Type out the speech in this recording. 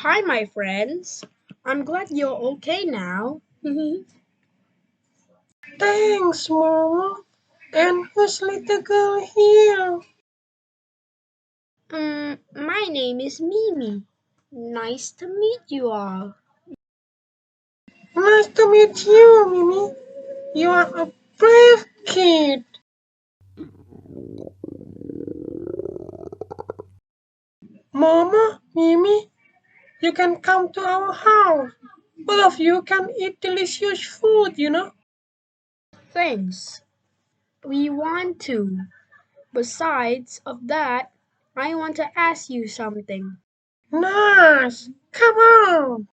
Hi, my friends. I'm glad you're okay now. Thanks, Mama. And who's little girl here? My name is Mimi. Nice to meet you all. Nice to meet you, Mimi. You are a brave kid. Mama, Mimi, you can come to our house. All of you can eat delicious food. Thanks. We want to. Besides of that, I want to ask you something. Nice. Come on.